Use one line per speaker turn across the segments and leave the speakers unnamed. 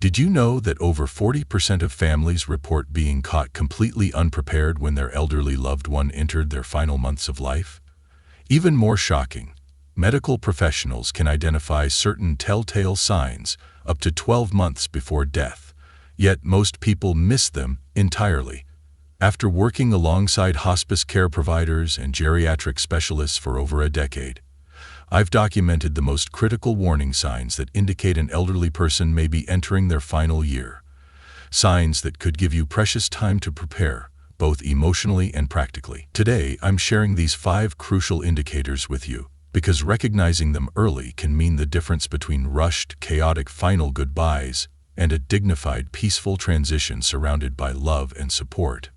Did you know that over 40% of families report being caught completely unprepared when their elderly loved one entered their final months of life? Even more shocking, medical professionals can identify certain telltale signs up to 12 months before death, yet most people miss them entirely. After working alongside hospice care providers and geriatric specialists for over a decade, I've documented the most critical warning signs that indicate an elderly person may be entering their final year. Signs that could give you precious time to prepare, both emotionally and practically. Today, I'm sharing these 5 crucial indicators with you, because recognizing them early can mean the difference between rushed, chaotic final goodbyes and a dignified, peaceful transition surrounded by love and support.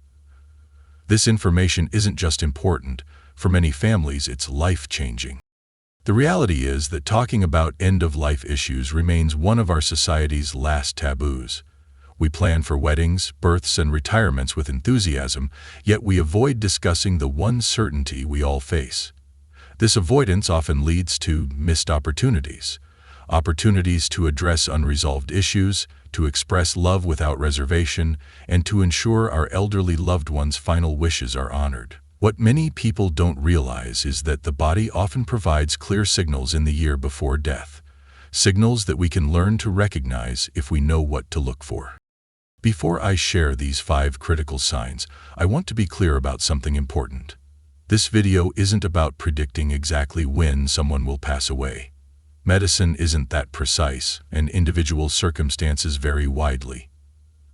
This information isn't just important. For many families, it's life-changing. The reality is that talking about end-of-life issues remains one of our society's last taboos. We plan for weddings, births, and retirements with enthusiasm, yet we avoid discussing the one certainty we all face. This avoidance often leads to missed opportunities. Opportunities to address unresolved issues, to express love without reservation, and to ensure our elderly loved ones' final wishes are honored. What many people don't realize is that the body often provides clear signals in the year before death, signals that we can learn to recognize if we know what to look for. Before I share these 5 critical signs, I want to be clear about something important. This video isn't about predicting exactly when someone will pass away. Medicine isn't that precise, and individual circumstances vary widely.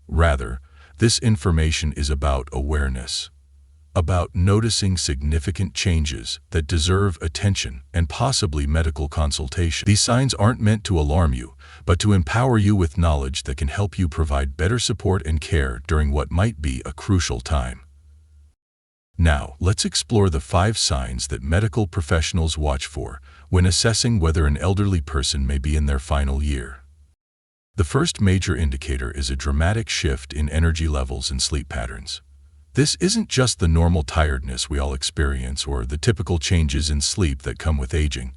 Rather, this information is about awareness, about noticing significant changes that deserve attention and possibly medical consultation. These signs aren't meant to alarm you, but to empower you with knowledge that can help you provide better support and care during what might be a crucial time. Now, let's explore the 5 signs that medical professionals watch for when assessing whether an elderly person may be in their final year. The first major indicator is a dramatic shift in energy levels and sleep patterns. This isn't just the normal tiredness we all experience or the typical changes in sleep that come with aging.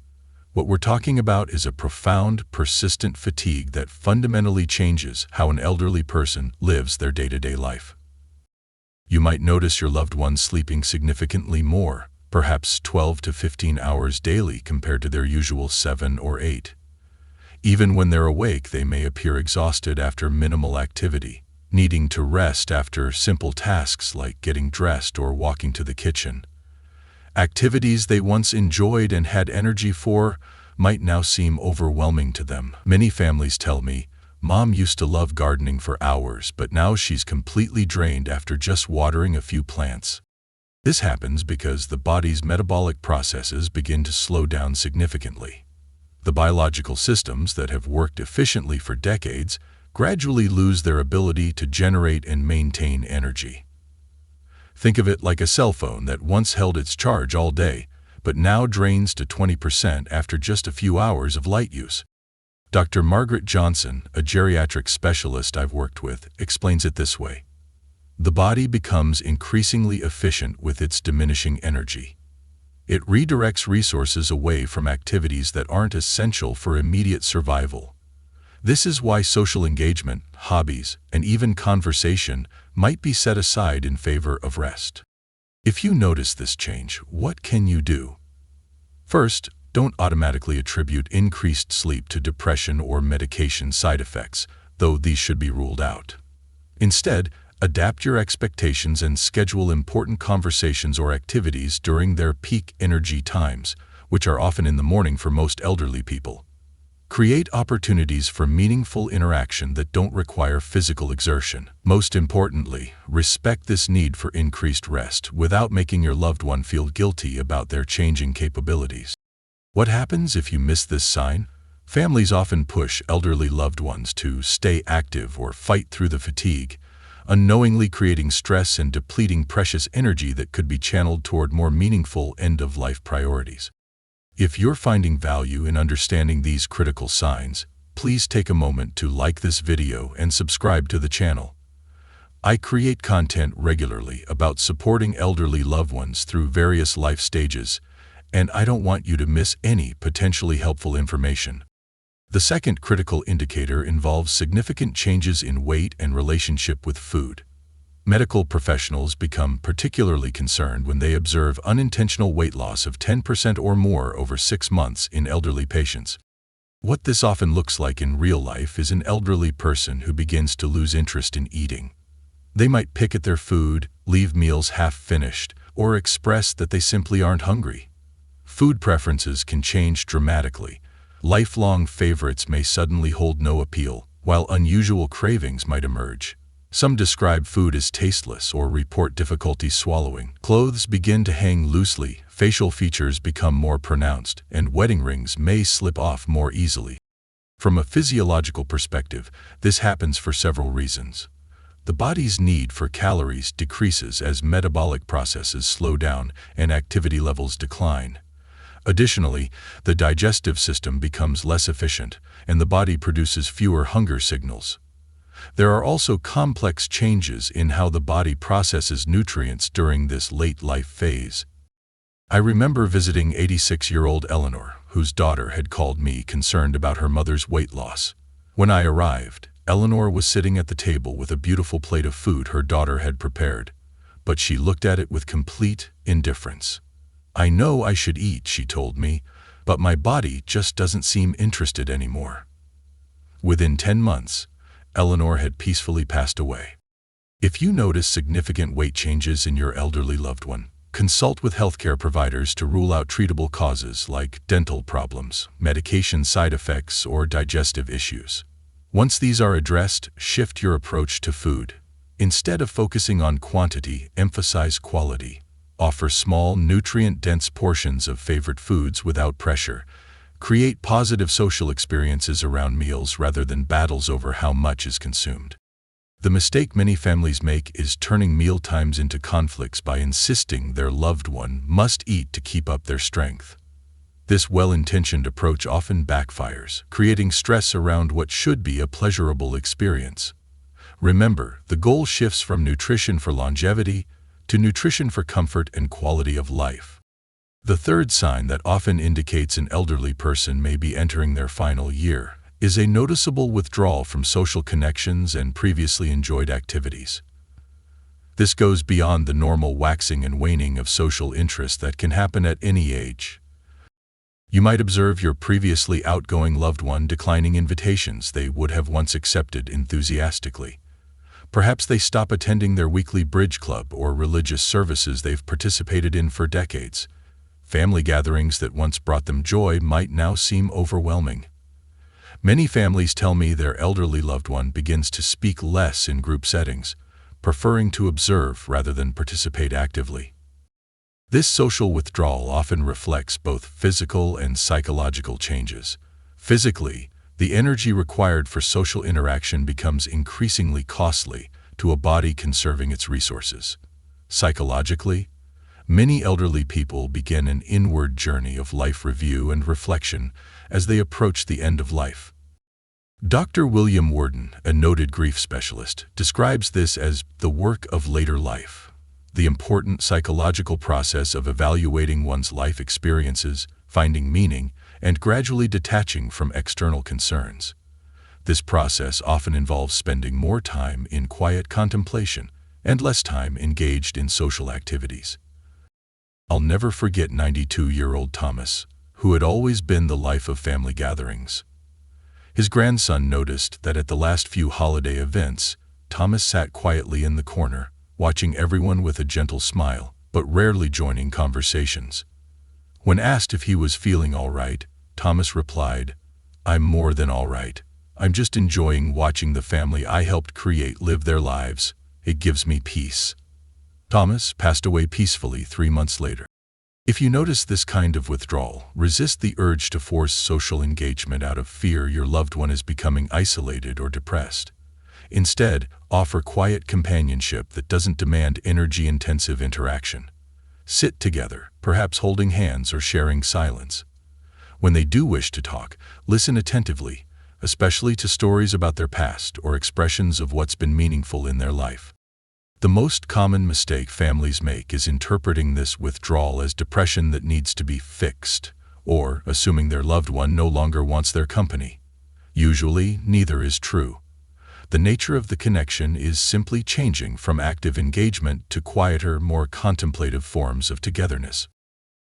What we're talking about is a profound, persistent fatigue that fundamentally changes how an elderly person lives their day-to-day life. You might notice your loved ones sleeping significantly more, perhaps 12 to 15 hours daily compared to their usual 7 or 8. Even when they're awake, they may appear exhausted after minimal activity, needing to rest after simple tasks like getting dressed or walking to the kitchen. Activities they once enjoyed and had energy for might now seem overwhelming to them. Many families tell me, "Mom used to love gardening for hours, but now she's completely drained after just watering a few plants." This happens because the body's metabolic processes begin to slow down significantly. The biological systems that have worked efficiently for decades gradually lose their ability to generate and maintain energy. Think of it like a cell phone that once held its charge all day, but now drains to 20% after just a few hours of light use. Dr. Margaret Johnson, a geriatric specialist I've worked with, explains it this way. The body becomes increasingly efficient with its diminishing energy. It redirects resources away from activities that aren't essential for immediate survival. This is why social engagement, hobbies, and even conversation might be set aside in favor of rest. If you notice this change, what can you do? First, don't automatically attribute increased sleep to depression or medication side effects, though these should be ruled out. Instead, adapt your expectations and schedule important conversations or activities during their peak energy times, which are often in the morning for most elderly people. Create opportunities for meaningful interaction that don't require physical exertion. Most importantly, respect this need for increased rest without making your loved one feel guilty about their changing capabilities. What happens if you miss this sign? Families often push elderly loved ones to stay active or fight through the fatigue, unknowingly creating stress and depleting precious energy that could be channeled toward more meaningful end-of-life priorities. If you're finding value in understanding these critical signs, please take a moment to like this video and subscribe to the channel. I create content regularly about supporting elderly loved ones through various life stages, and I don't want you to miss any potentially helpful information. The second critical indicator involves significant changes in weight and relationship with food. Medical professionals become particularly concerned when they observe unintentional weight loss of 10% or more over 6 months in elderly patients. What this often looks like in real life is an elderly person who begins to lose interest in eating. They might pick at their food, leave meals half-finished, or express that they simply aren't hungry. Food preferences can change dramatically. Lifelong favorites may suddenly hold no appeal, while unusual cravings might emerge. Some describe food as tasteless or report difficulty swallowing. Clothes begin to hang loosely, facial features become more pronounced, and wedding rings may slip off more easily. From a physiological perspective, this happens for several reasons. The body's need for calories decreases as metabolic processes slow down and activity levels decline. Additionally, the digestive system becomes less efficient, and the body produces fewer hunger signals. There are also complex changes in how the body processes nutrients during this late life phase. I remember visiting 86-year-old Eleanor, whose daughter had called me concerned about her mother's weight loss. When I arrived, Eleanor was sitting at the table with a beautiful plate of food her daughter had prepared, but she looked at it with complete indifference. "I know I should eat," she told me, "but my body just doesn't seem interested anymore." Within 10 months, Eleanor had peacefully passed away. If you notice significant weight changes in your elderly loved one, consult with healthcare providers to rule out treatable causes like dental problems, medication side effects, or digestive issues. Once these are addressed, shift your approach to food. Instead of focusing on quantity, emphasize quality. Offer small, nutrient-dense portions of favorite foods without pressure. Create positive social experiences around meals rather than battles over how much is consumed. The mistake many families make is turning meal times into conflicts by insisting their loved one must eat to keep up their strength. This well-intentioned approach often backfires, creating stress around what should be a pleasurable experience. Remember, the goal shifts from nutrition for longevity to nutrition for comfort and quality of life. The third sign that often indicates an elderly person may be entering their final year is a noticeable withdrawal from social connections and previously enjoyed activities. This goes beyond the normal waxing and waning of social interest that can happen at any age. You might observe your previously outgoing loved one declining invitations they would have once accepted enthusiastically. Perhaps they stop attending their weekly bridge club or religious services they've participated in for decades. Family gatherings that once brought them joy might now seem overwhelming. Many families tell me their elderly loved one begins to speak less in group settings, preferring to observe rather than participate actively. This social withdrawal often reflects both physical and psychological changes. Physically, the energy required for social interaction becomes increasingly costly to a body conserving its resources. Psychologically, many elderly people begin an inward journey of life review and reflection as they approach the end of life. Dr. William Worden, a noted grief specialist, describes this as the work of later life, the important psychological process of evaluating one's life experiences, finding meaning, and gradually detaching from external concerns. This process often involves spending more time in quiet contemplation and less time engaged in social activities. I'll never forget 92-year-old Thomas, who had always been the life of family gatherings. His grandson noticed that at the last few holiday events, Thomas sat quietly in the corner, watching everyone with a gentle smile, but rarely joining conversations. When asked if he was feeling all right, Thomas replied, "I'm more than all right. I'm just enjoying watching the family I helped create live their lives. It gives me peace." Thomas passed away peacefully 3 months later. If you notice this kind of withdrawal, resist the urge to force social engagement out of fear your loved one is becoming isolated or depressed. Instead, offer quiet companionship that doesn't demand energy-intensive interaction. Sit together, perhaps holding hands or sharing silence. When they do wish to talk, listen attentively, especially to stories about their past or expressions of what's been meaningful in their life. The most common mistake families make is interpreting this withdrawal as depression that needs to be fixed, or assuming their loved one no longer wants their company. Usually, neither is true. The nature of the connection is simply changing from active engagement to quieter, more contemplative forms of togetherness.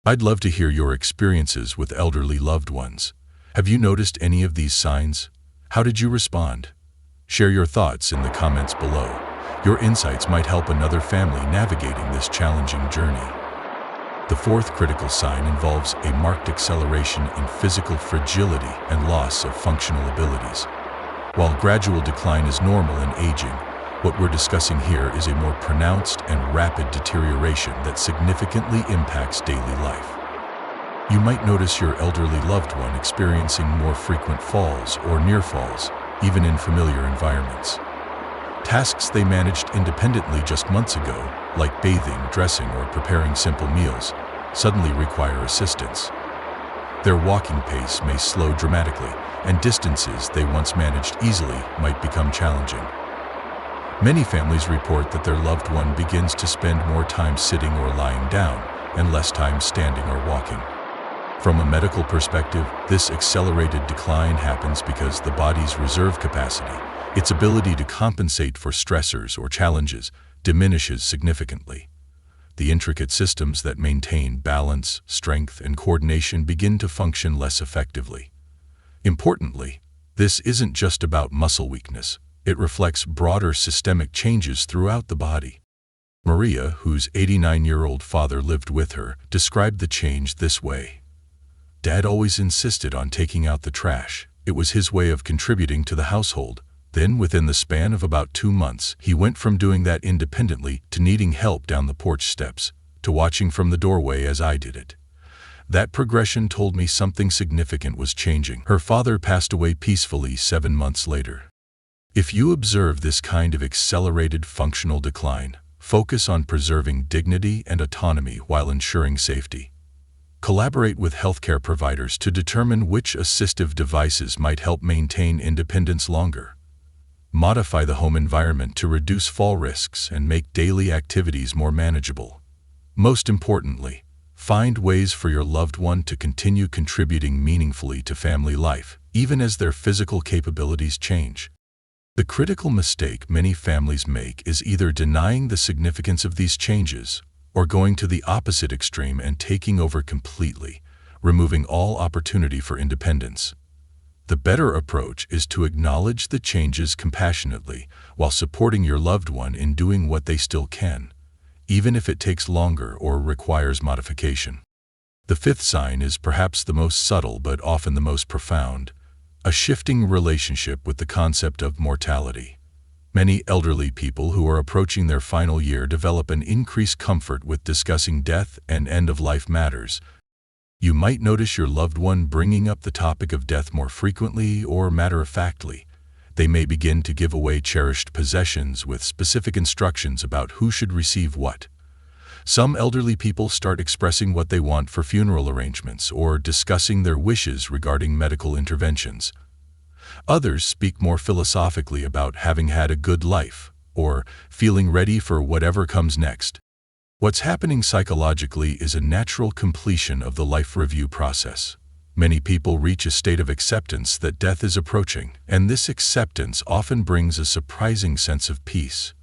I'd love to hear your experiences with elderly loved ones. Have you noticed any of these signs? How did you respond? Share your thoughts in the comments below. Your insights might help another family navigating this challenging journey. The fourth critical sign involves a marked acceleration in physical fragility and loss of functional abilities. While gradual decline is normal in aging, what we're discussing here is a more pronounced and rapid deterioration that significantly impacts daily life. You might notice your elderly loved one experiencing more frequent falls or near falls, even in familiar environments. Tasks they managed independently just months ago, like bathing, dressing, or preparing simple meals, suddenly require assistance. Their walking pace may slow dramatically, and distances they once managed easily might become challenging. Many families report that their loved one begins to spend more time sitting or lying down, and less time standing or walking. From a medical perspective, this accelerated decline happens because the body's reserve capacity, its ability to compensate for stressors or challenges, diminishes significantly. The intricate systems that maintain balance, strength, and coordination begin to function less effectively. Importantly, this isn't just about muscle weakness. It reflects broader systemic changes throughout the body. Maria, whose 89-year-old father lived with her, described the change this way. Dad always insisted on taking out the trash. It was his way of contributing to the household. Then, within the span of about 2 months, he went from doing that independently to needing help down the porch steps, to watching from the doorway as I did it. That progression told me something significant was changing. Her father passed away peacefully 7 months later. If you observe this kind of accelerated functional decline, focus on preserving dignity and autonomy while ensuring safety. Collaborate with healthcare providers to determine which assistive devices might help maintain independence longer. Modify the home environment to reduce fall risks and make daily activities more manageable. Most importantly, find ways for your loved one to continue contributing meaningfully to family life, even as their physical capabilities change. The critical mistake many families make is either denying the significance of these changes or going to the opposite extreme and taking over completely, removing all opportunity for independence. The better approach is to acknowledge the changes compassionately while supporting your loved one in doing what they still can, even if it takes longer or requires modification. The fifth sign is perhaps the most subtle but often the most profound: a shifting relationship with the concept of mortality. Many elderly people who are approaching their final year develop an increased comfort with discussing death and end-of-life matters. You might notice your loved one bringing up the topic of death more frequently or matter-of-factly. They may begin to give away cherished possessions with specific instructions about who should receive what. Some elderly people start expressing what they want for funeral arrangements or discussing their wishes regarding medical interventions. Others speak more philosophically about having had a good life or feeling ready for whatever comes next. What's happening psychologically is a natural completion of the life review process. Many people reach a state of acceptance that death is approaching, and this acceptance often brings a surprising sense of peace.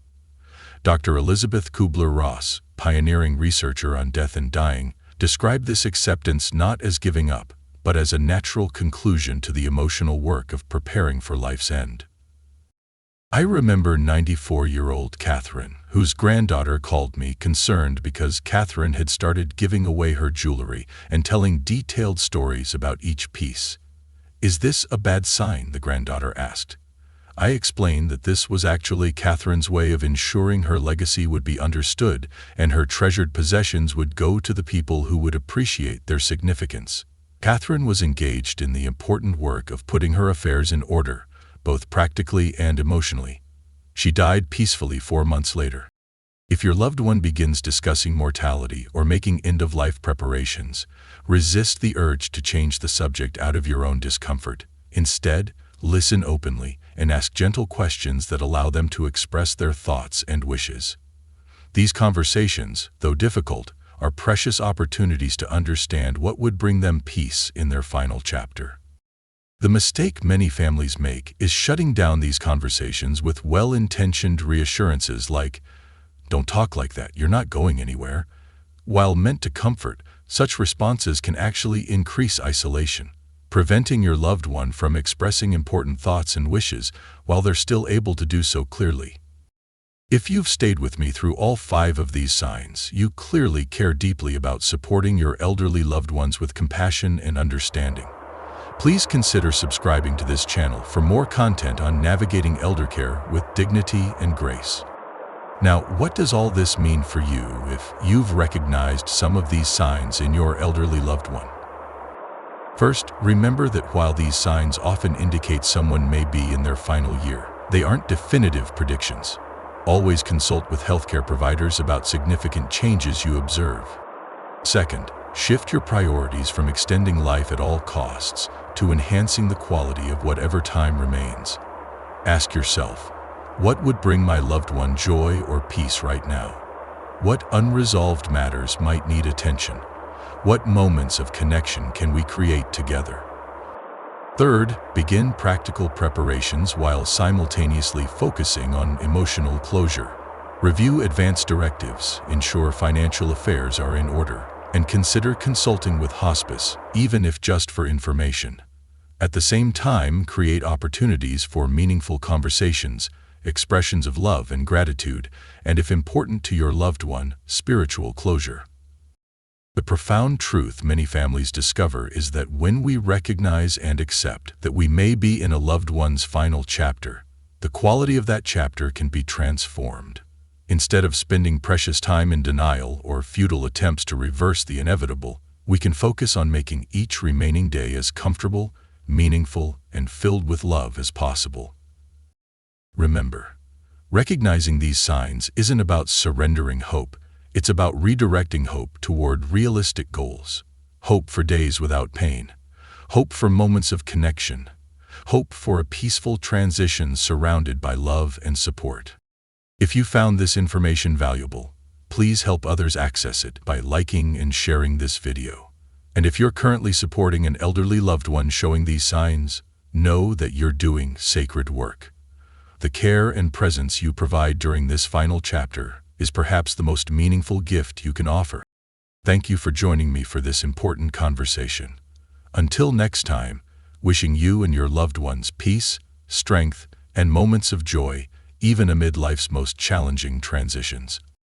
Dr. Elizabeth Kubler-Ross, pioneering researcher on death and dying, described this acceptance not as giving up, but as a natural conclusion to the emotional work of preparing for life's end. I remember 94-year-old Catherine, whose granddaughter called me concerned because Catherine had started giving away her jewelry and telling detailed stories about each piece. "Is this a bad sign?" the granddaughter asked. I explained that this was actually Catherine's way of ensuring her legacy would be understood and her treasured possessions would go to the people who would appreciate their significance. Catherine was engaged in the important work of putting her affairs in order, both practically and emotionally. She died peacefully 4 months later. If your loved one begins discussing mortality or making end-of-life preparations, resist the urge to change the subject out of your own discomfort. Instead, listen openly and ask gentle questions that allow them to express their thoughts and wishes. These conversations, though difficult, are precious opportunities to understand what would bring them peace in their final chapter. The mistake many families make is shutting down these conversations with well-intentioned reassurances like, "Don't talk like that, you're not going anywhere." While meant to comfort, such responses can actually increase isolation, preventing your loved one from expressing important thoughts and wishes while they're still able to do so clearly. If you've stayed with me through all 5 of these signs, you clearly care deeply about supporting your elderly loved ones with compassion and understanding. Please consider subscribing to this channel for more content on navigating eldercare with dignity and grace. Now, what does all this mean for you if you've recognized some of these signs in your elderly loved one? First, remember that while these signs often indicate someone may be in their final year, they aren't definitive predictions. Always consult with healthcare providers about significant changes you observe. Second, shift your priorities from extending life at all costs to enhancing the quality of whatever time remains. Ask yourself, what would bring my loved one joy or peace right now? What unresolved matters might need attention? What moments of connection can we create together? Third, begin practical preparations while simultaneously focusing on emotional closure. Review advance directives, ensure financial affairs are in order, and consider consulting with hospice, even if just for information. At the same time, create opportunities for meaningful conversations, expressions of love and gratitude, and if important to your loved one, spiritual closure. The profound truth many families discover is that when we recognize and accept that we may be in a loved one's final chapter, the quality of that chapter can be transformed. Instead of spending precious time in denial or futile attempts to reverse the inevitable, we can focus on making each remaining day as comfortable, meaningful, and filled with love as possible. Remember, recognizing these signs isn't about surrendering hope. It's about redirecting hope toward realistic goals. Hope for days without pain. Hope for moments of connection. Hope for a peaceful transition surrounded by love and support. If you found this information valuable, please help others access it by liking and sharing this video. And if you're currently supporting an elderly loved one showing these signs, know that you're doing sacred work. The care and presence you provide during this final chapter is perhaps the most meaningful gift you can offer. Thank you for joining me for this important conversation. Until next time, wishing you and your loved ones peace, strength, and moments of joy, even amid life's most challenging transitions.